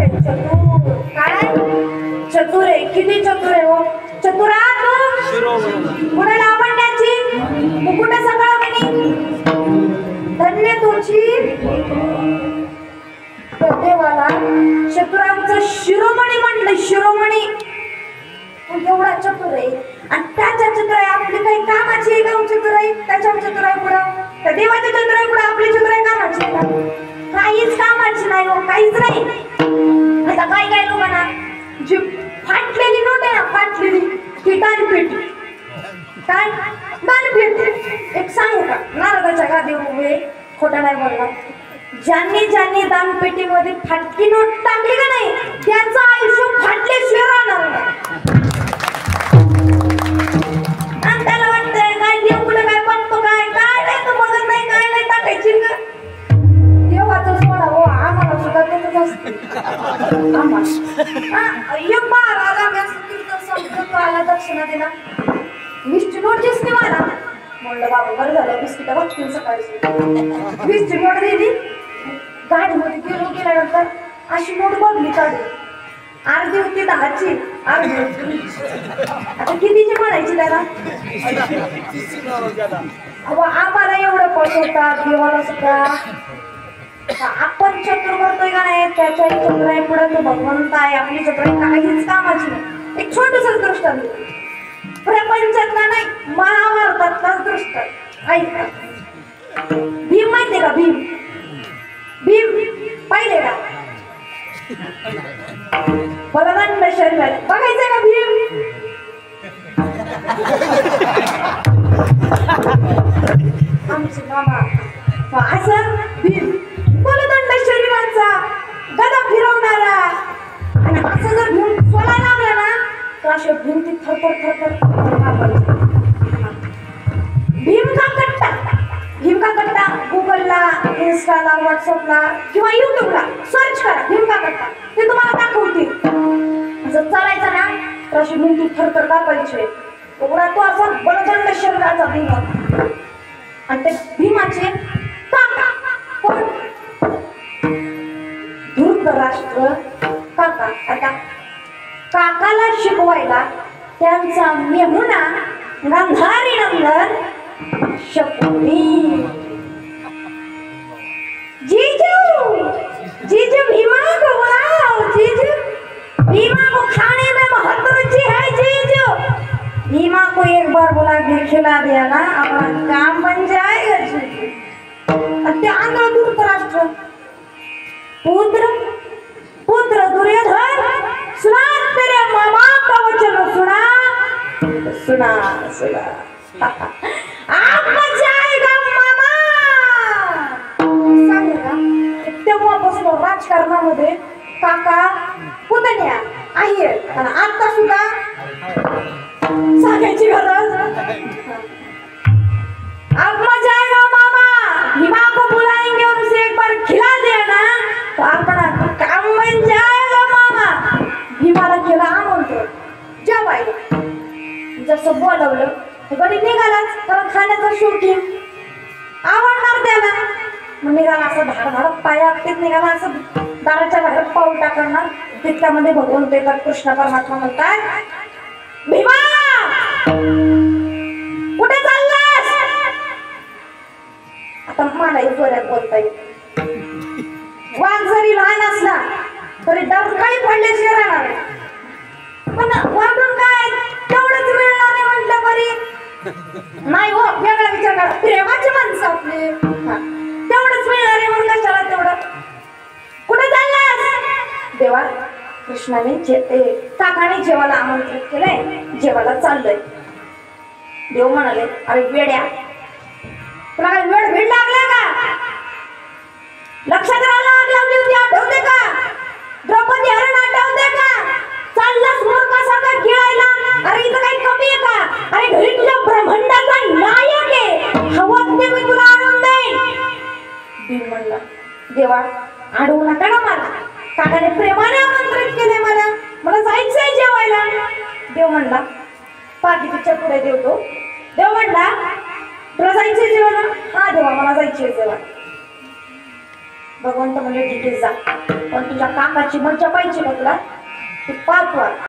आहे चतुर. काय चतुर आहे, किती चतुर आहे हो. चतुरा कुणाला आवडण्याची मुकुट सगळं म्हणे. धन्य तुमची देवाला चतुरांचं शिरोमणी म्हटलं. शिरोमणी एवढा चतुर आहे आणि त्याच्या चतुराई आपली काही कामाची आहे का? चतुराई त्याच्या चतुराई पुढं, त्या देवाच्या चतुराई पुढं आपली चतुराई कामाची आहे का? काहीच कामाची नाही हो, काहीच नाही. आता काय काय लोकांना जी फाटलेली नोट आहे ना, फाटलेली ती दानपेटी. काय दानपेटी? एक सांगू का, नारदाच्या गादीवर उभे, खोटा नाही बोलला. ज्यांनी ज्यांनी दानपेटीमध्ये फाटकी नोट टाकली का नाही त्यांचं आयुष्य फाटल्याशिवाय राहणार नाही. आणि त्याला वाटतंय काय देव कुठे काय बघतो, काय काय नाही तर बघत नाही, काय नाही टाकायची का देवाचं सोडा हो. आम्हाला सुद्धा तसंच असतं. आला दक्षिणा दिला, 20ची नोट दिसली मला. म्हणलं बाबा बरं झालं, बिस्किट बघतील सकाळची. 20ची नोट दिली. गाडीमध्ये गेल्यानंतर अशी नोट बघली काढून. अर्धी होती 10ची, अर्धी आता कितीची म्हणायची त्याला? अहो आम्हाला एवढं पळवतात देवाला सुद्धा. आपण चतुर करतोय का नाही, त्याच्या चतुराई पुढे तो भगवंत आहे. आपली चतुराई काहीच कामाची नाही. एक छोटंसं दृष्टांत, प्रपंचातला नाही महाभारतातला दृष्टांत ऐका. भीम माहितीये का? भीम भीम पाहिले का? बलवंत शरीर बघायचंय का भीम? आमचे मामा असं भीम बलवंत शरीराचा गदा फिरवणारा. आणि असं जर भीम सोला लागला ना तर अशा भिंती थरथर थरथर. भीम का कट्टा, भीम का कट्टा गुगलला, इन्स्टाला, व्हॉट्सअपला किंवा युट्यूबला सर्च करा भीम का कट्टा, ते तुम्हाला दाखवतील. जर चालायचं ना तर अशी भिंती थरथर कापायची. एवढा तो असा बलवंत शरीराचा भीम. आणि ते भीमाचे काका कोण? धृतराष्ट्र काका. आता काकाला शिकवायला त्यांचा मेहुणा गांधारी नंदन शकुनी. जीजू जीजू भीमा को बुलाओ, जीजू भीमा को खाने में बहुत रुचि है, जीजू भीमा को एक बार बुला के खिला दिया ना अपना काम बन जाएगा जीजू. त्यानंतर धृतराष्ट्र पुत्र पुत्र दुर्योधन सुना तेरे मामा का वचन, सुना सुना सुना आप जाएगा मामा. सांगा तेव्हापासून राजकारणामध्ये काका पुतण्या आहे. आणि आता सुद्धा सांगायची गरज. अब मजा आएगा मामा, भीमा को बुलाएंगे, उनसे एक बार खिला देना तो अपना काम बन जाएगा मामा. भीमाला केला आमंत्रण जेवायला. जसं बोलवलं गडी निघालाच, कारण खाण्याचा शौकीन आवडणार त्याला. मग निघाला असं धाड पाया अगदीच निघाला, असं दाराच्या बाहेर पाऊल टाकणार. तितक्यामध्ये भगवंत येतात, कृष्ण परमात्मा म्हणतात भीमा कुठे चाललास? आता मलाही जोरात बोलता येईल. वाघ जरी लहान असला तरी डरकाळी पडल्याशिवाय राहणार. पण वाटून काय तेवढंच मिळणार आहे म्हटलं बरी नाही हो. वेगळा विचार करा, प्रेमाची माणसं आपली तेवढंच मिळणार आहे म्हणून कशाला तेवढं. कुठे चाललास? देवा कृष्णाने काकाने जेवायला आमंत्रित केलंय, जेवायला चाललंय. देव म्हणाले अरे वेड्या, तुला काय वेळ भेट लागला का? लक्षात राहायला आग लावली होती, आठवते का? द्रौपदी हरण आठवते का? चाललास मूर्खासारखा गिळायला. अरे इथं काही कमी आहे का? अरे घरी तुझ्या ब्रह्मांडाचा नायक आहे, हवं ते मी तुला आणून देईन. भीम म्हणला देवा अडवू नका ना मला, काकाने प्रेमाने आमंत्रित केले मला, मला जायचंय जेवायला. देव म्हणला पाठीच्या पुढे देवतो. देव म्हणला तुला जायचंय जेवायला? हा देवा मला जायचंय जेवायला. भगवंत म्हणजे तिथे जा, पण तुझ्या काकाची मज्जा पाहिजे का तुला? तू पाच वाज